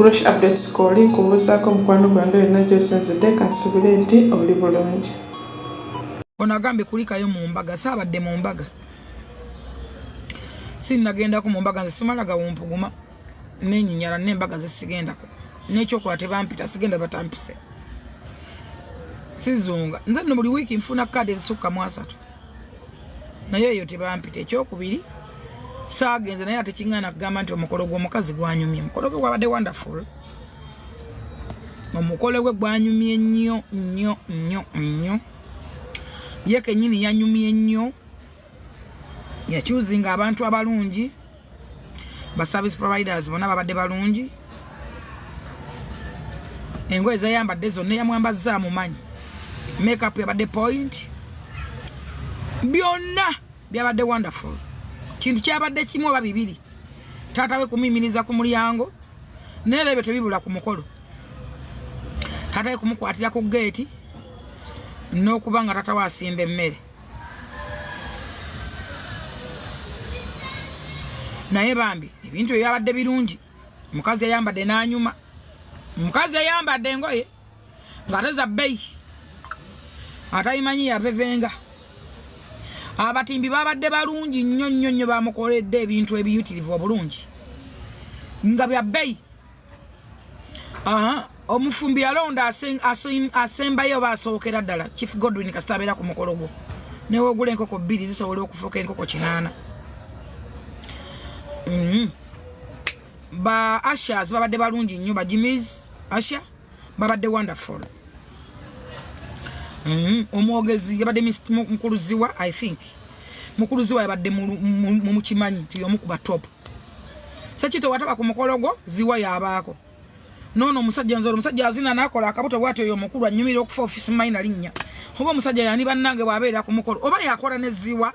Brush updates calling kubuzaako mukwano gwange yonna gy'osinzidde kansubire nti oli bulungi. Ono agambye kulikayo mu mbaga, saabadde mu mbaga. Sinnagendako mu mbaga, nze simala gawumpuguma n'enyinyala n'embaga ze sigendako. N'ekyokola tebampita, sigenda batampise. Sizunga. Nze no buli wiiki nfuna kaadi ezisukka mu 3. Naye eyo tebampita. Ekyokubiri saagenze naye ate kingana kugamba nti omukolo gw'omukazi gwanyumye. Omukolo gwe gwabadde wonderful. Omukolo gwe gwanyumye nnyo. Ye kennyini yanyumye nnyo. Yakyuzinga abantu abalungi. Ba service providers bonna babadde balungi. Engoye zayambadde zonna yamwambazza amumanyi. Makeup yabadde point. Byonna byabadde wonderful. Kintu kyabadde kimu oba bibiri. Taata we kumiminiza ku mulyango. Nerebe tebibula ku mukolo. Taata we kumukwatira ku gate. N'okuba nga taata we asimba emmere. Naye bambi ebintu byabadde birungi. Mukazi yayambadde n'anyuma. Mukazi yayambadde engoye ng'ate za bbeeyi. Atayimanyi yavevenga. Abatimbi babadde balungi nnyo bamukoledde ebintu ebiyitirivu obulungi. Nga bya bbeeyi. Omufumbi yalonda asembayo basookera ddala. Chief Godwin kasita abeera ku mukolo gwo. Newe ogula enkoko 2 zisobola okufuuka enkoko 8. Ba Ashas babadde balungi nnyo, ba Jimmy's Asha babadde wonderful. Omwogezi yabadde mukuluziwa, I think. Mukuluziwa yabadde mu kimanyi nti y'omu ku ba top. Sekito wataba ku mukolo gwo ziwa yabaako. Nono omusajja nzolo omusajja azina nakola akabuto bwatyo yo mukulu anyumira okufa office minor linnya. Oba omusajja yani bannange bwabeera ku mukolo oba yakola ne ziwa.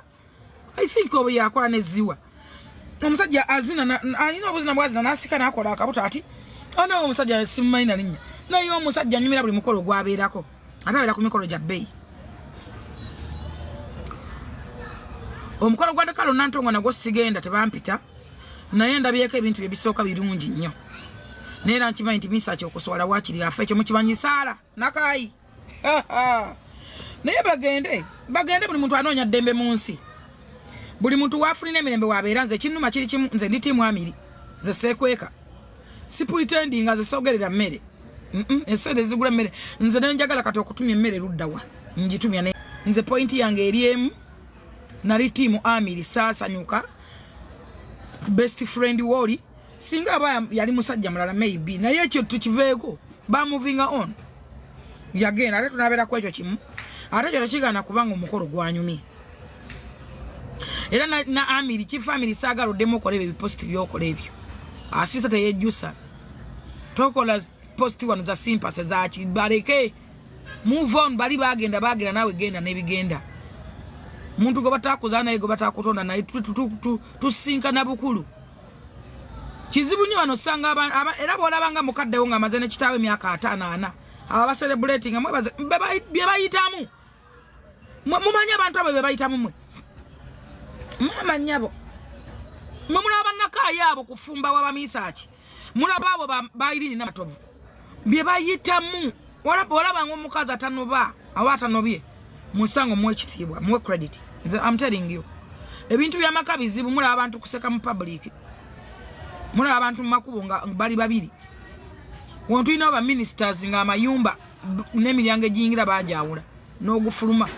I think oba yakola ne ziwa. Omusajja azina alina obuzina bwazina nasika nakola akabuto ati ono omusajja si minor linnya. Naye omusajja anyumira buli mukolo gwabeerako. Atabeera ku mikolo gya bbeeyi. Omukolo gwa Dakalo Nantongo nagwo sigenda tebampita. Naye ndabyeko ebintu ebisooka birungi nnyo. Neera nkimanyi nti misa ky'okuswala waakiri afa ekyo mukimanyi Saala Nakayi. Naye bagende buli muntu anoonya ddembe mu nsi. Buli muntu wafunina emirembe wabeera nze kinnuma kiri kimu nze ndi tiimu Amiri. Ze seekweka. Si pretending nga ze soogerera mmere. Esede zigula mmere. Nze nenjagala kati okutumya emmere luddawa. Ngitumya ne. Nze point yange eri emu. Nali tiimu Amiri saasanyuka. Best friend Woli. Singa aba yali musajja mulala maybe. Naye ekyo tukiveeko. Ba moving on. Yagenda ate tunabeera ku ekyo kimu. Ate kyo tekigana kubanga omukolo gwanyumye. Era na Amiri Chief Amiri saagala oddemu okola ebyo biposti byokola ebyo. Asista teyejjusa. Tokola posti wano za simpase za kibaleke. Move on bali bagenda nawe genda nebigenda. Muntu go batakuza naye go batakutonda naye tusinka na bukulu. Kizibu nnyo wano sanga era bolabanga mukaddewo nga amaze ne kitaawe emyaka 5-4. Aba celebrating amwebaze bye bayitamu. Mumanyi abantu abo bye bayitamu mwe. Mama nyabo. Mulaba Nakayi abo kufumba wabamisaaki. Mulaba abo bayirini n'amatovu. Bye bayitamu. Olaba ng'omukazi atanoba awatanobye. Musango mwe ekitiibwa, mwe credit. I'm telling you. Ebintu by'amaka bizibu mulaba abantu kuseka mu public. Mulaba abantu mu makubo nga bali babiri. Wontu ina aba ministers nga amayumba n'emiryango ejingira bajawula n'ogufuluma.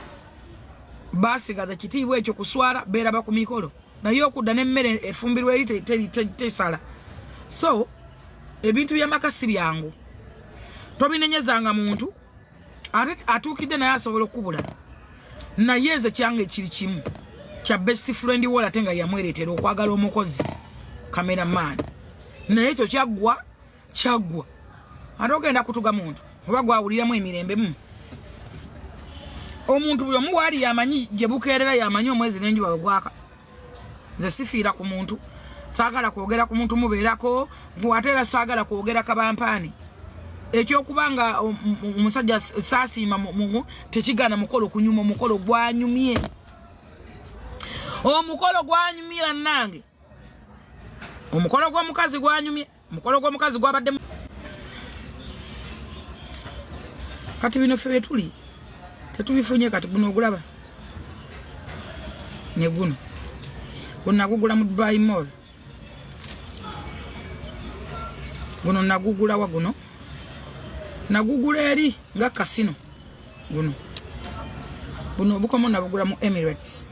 Basigaza kitiibwa ekyo kuswala beera ba ku mikolo. Naye okudda n'emmere efumbirwa eri tesala. So, ebintu by'amaka si byangu. Tobinenyezanga muntu atuukidde naye asobola okubula. Naye nze kyange kiri kimu kya best friend Woli ate nga yamwereetera okwagala omukozi cameraman. Naye ekyo kyaggwa. Ate ogenda kutuga muntu oba gwawuliramu emirembe mu. Omuntu buli omu waali yamanyi gye bukeerera yamanyi omwezi n'enjuba gwaka. Nze sifiira ku muntu. Saagala kwogera ku muntu mubeerako. Ate era saagala kwogera kabampaani. Ekyokubanga omusajja saasiima tekigana mukolo kunyuma omukolo gwanyumye. Omukolo gwanyumye nange. Omukolo gw'omukazi gwanyumye. Omukolo gw'omukazi gwabadde kati bino ffe tuli tetubifunye kati guno ogulaba ne guno nagugula mu Dubai Mall guno nagugula wa guno nagugula eri nga kasino guno obukomo nabugula mu Emirates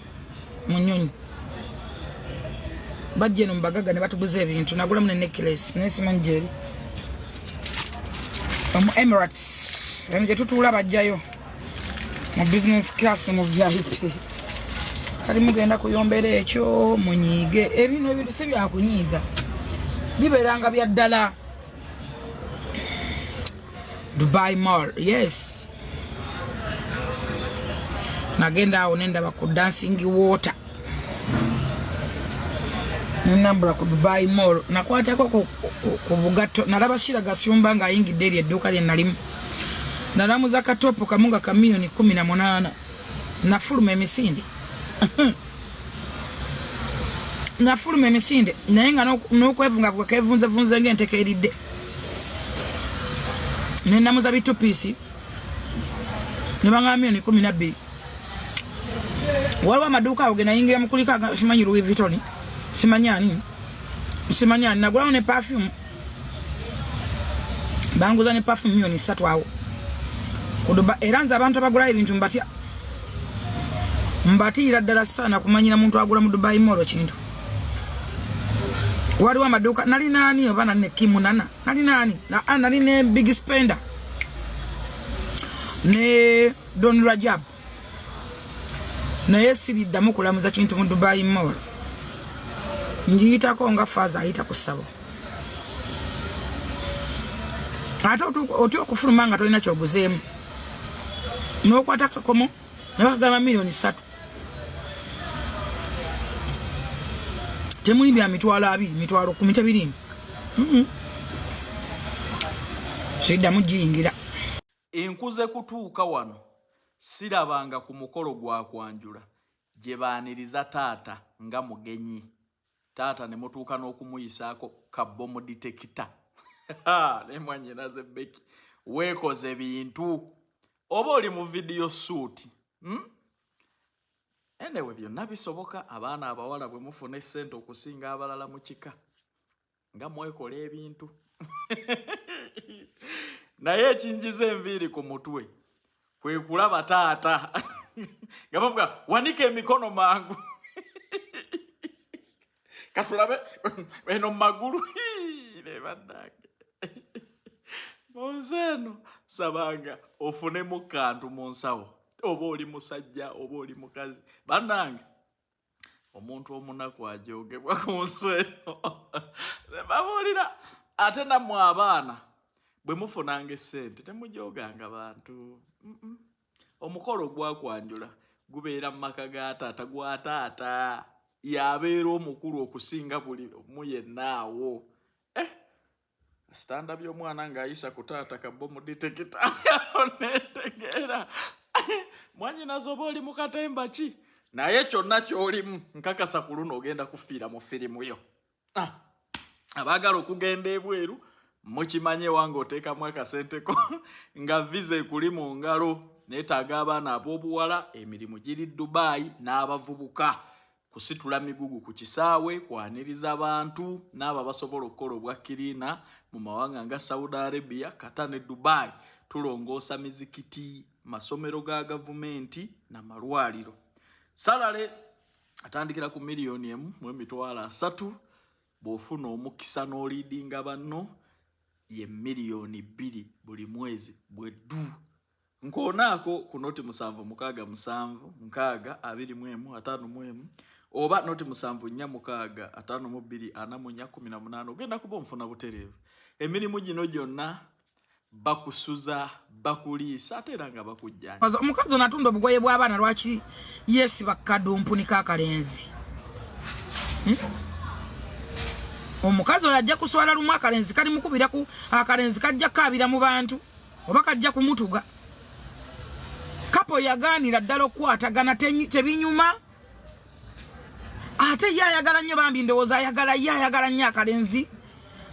mu Nyonyi bajje no mbagaga ne batuguze ebintu nagula mu necklace nesimanjeri mu Emirates nje tutula bajjayo mu business class no mu VIP kali mugenda kuyombera ekyo munyiige ebino ebintu se bya kunyiiga biberanga bya ddala Dubai Mall yes nagenda awo nenda ba ku dancing water nambula ku Dubai Mall nakwatako ku bugato nalaba shira gasumba nga ayingidde eri edduuka lye nalimu nalamuza katopo kamunga ka milioni 18 nafuluma emisinde nafuluma emisinde naye nga n'okwevunga kwekevunzevunze ng'enteka eridde nenamuza bitupisi ne banga milioni 12 waliwo amaduuka awo ge nayingira mu kulika simanyi Louis Vuitton simanyani nagulawo ne perfume banguza ne perfume milioni 3 awo kudoba era nze abantu abagula ebintu mbatiira ddala sana kumanyira muntu agula mu Dubai Mall kintu waliwo amaduuka nali nani oba nane kimunana nali nani nali ne Big Spender ne Don Rajab naye siriddamu kulamuza kintu mu Dubai Mall njiyitako nga faza ayita ku ssabo ate otyo okufuluma nga tolina kyoguzeemu n'okwata kakomo ne bakagamba milioni 3 temuli bya mitwalo 2 mitwalo 10 tebirimu siddamu giyingira enkuze kutuuka wano sirabanga ku mukolo gwa kwanjula gye baaniriza taata nga mugenyi taata ne mutuuka n'okumuyisaako kabbomu detekita ne mwanyinaze Beki weekoze bintu oba oli mu video shoot enewe byonna bisoboka abaana abawala bwe mufuna essente okusinga abalala mu kika nga mwekola ebintu naye ekinjiza enviiri ku mutwe kwe kulaba taata nga bavuga wanika emikono mangu katulabe eno magulu ne bannange monzeno sabanga ofune mu kantu mu nsawo oba oli musajja oba oli mukazi bannange omuntu omunaku ajogebwa ku nseno babuulira ate nammwe abaana bwe mufunanga essente temujoganga bantu omukolo gwakwanjula gubeera mu maka ga taata gwa taata yabeera omukulu okusinga buli mu yennaawo standa by'omwana ng'ayisa ku taata kabbomu detekita netegeera mwanyinazo oba oli mu katemba ki naye kyonna ky'olimu nkakasa ku luno ogenda kufiira mu firimu yo abaagala okugenda ebweru mukimanye wange oteekamu akasenteko nga visa ekuli mu ngalo neetaaga abaana ab'obuwala emirimu giri Dubai n'abavubuka kusitula migugu ku kisaawe kwaniriza abantu n'abo abasobola okukola obwakkiriina mu mawanga nga Saudi Arabia, Qatar ne Dubai tulongoosa mizikiti masomero ga gavumenti n'amalwaliro salale atandikira ku milioni 1.3 bw'ofuna omukisa n'oliidinga banno ye milioni 2 buli mwezi bweddu nkonaako ku noti 767 oba noti 746 ogenda kuba omufuna butereevu emirimu gino gyonna bakusuza bakuliisa ate era nga bakujjanja omukazi onatunda obugoye bw'abaana lwaki yesi bakkadumpuni kakalenzi omukazi oyo ajja kuswala lumu akalenzi kali mukubira ku akalenzi kajja kaabira mu bantu oba kajja kumutuga kapo yagaanira ddala okukwatagana tebinyuma ate ye ayagala nnyo bambi ndowooza ayagala nnyo akalenzi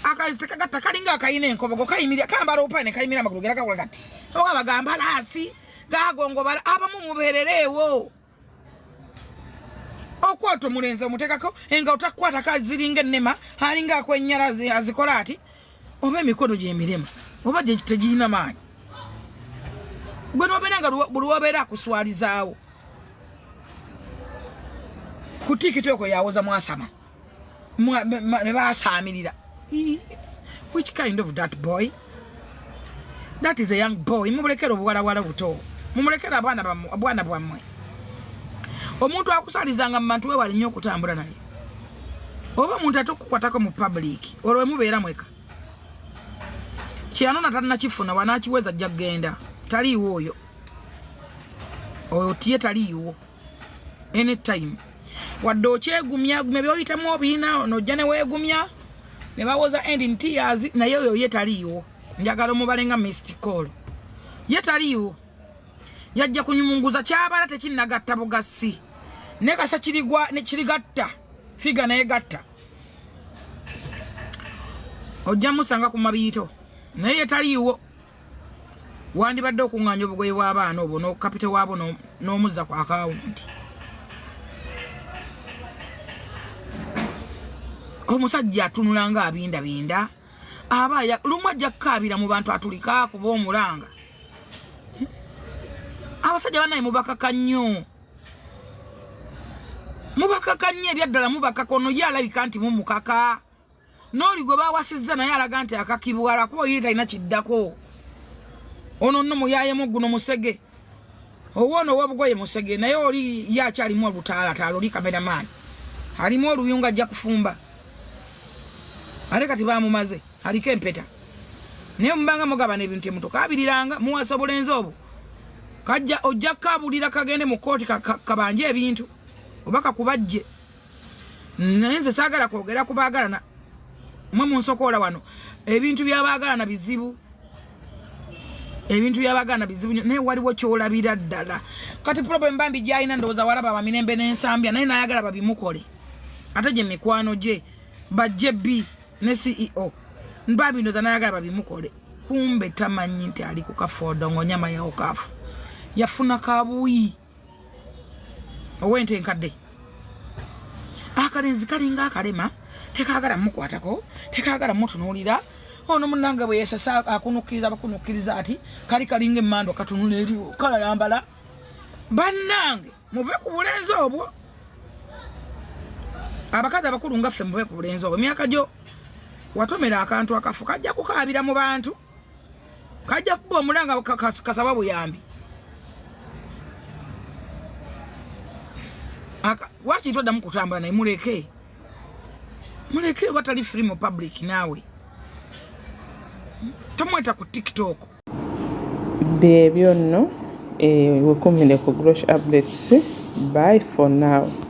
akaziteka gatta kalinga akayina enkobogo kayimirira kambala opane kayimira amagulu gera kakola kati oba bagamba lasi gagongo bala abamu mubererewo okwoto mulenze mutekako enga utakwata kaziringa nnema halinga akwenyalazi azikola ati oba emikono gye emirema oba gye tegirina maanyi gwe nobeeranga buli wabeera akuswalizaawo ku tikitoko yawoza mwasama ne basaamirira. Which kind of that boy? That is a young boy. Mumulekera obuwalawala buto. Mumulekera abwana bwammwe. Omuntu akusalizanga mu bantu we wali nnyo okutambula naye. Oba omuntu atukukwatako mu public olwo mubeera mweka. Kianona tanna kifuna wanaakiweza ajja kugenda. Taliiwo oyo. Oyo tiye taliiwo. Anytime. Wadde okyegumya byoyitamu obiina nojja ne weegumya ne bawoza end in tears naye oyo ye taliiwo. Njagala omubalenga missed call. Ye taliiwo. Yajja kunyumunguza kyabala tekinnagatta bugasi. Ne kasa kirigwa ne kirigatta. Figa naye gatta. Ojja musanga ku mabiito. Naye ye taliiwo. Wandibadde okuŋŋaanya obugoye bw'abaana obwo n'okapite waabo n'omuzza ku akawunti. Omusajja atunulanga abinda abaya lumu ajja kukabira mu bantu atulika kuba omulanga. Abasajja banaye mubakaka nnyo ebyaddala mubakaka ono ye alabika nti mumukaka n'oli gwe bawasizza naye alaga nti akakibwala kuba ye talina kiddako. Ono nno muyayemu guno musege owoono ow'obugoye musege naye oli ye akyalimu olutaala oli kameramaani alimu oluyunga ajja kufumba. Ale kati bamumaze aliko empeta naye mubanga mugabana ebintu emutokabiriranga muwasa obulenzi obwo kajja ojja kabulira kagende mu kooti kabanje ebintu oba kakubajje. Naye nze saagala kwogera kubaagalana mwe munsokoola wano ebintu by'abaagalana bizibu. Ebintu by'abaagalana bizibu naye waliwo kyolabira ddala. Kati problem bambi gyalina ndowooza walaba abamirembe n'ensambya naye nayagala babimukole ate gye mikwano gye bajje bbi ne CEO mbabi ndo zanayagala babimukole kumbe tamanyi nti ali ku kafodo ngonyama ya okafu yafuna kabuyi owente nkadde akalenzi kalinga akalema tekagala mukwatako tekagala mutunulira ono munanga bwe yesasa akunukiriza ati kali kalinga emmando katunula eriwo kala yambala bannange muve ku bulenzi obwo. Abakazi abakulu ngaffe muve ku bulenzi obwo. Myaka gyo watomera akantu akafu kajja kukabira mu bantu kajja kuba omulanga kasaba buyambi. Waki toddamu kutambula naye muleke batali free mu public naawe tomweta ku TikTok. Bye byonno wekumire ku Grosh Updates. Bye for now.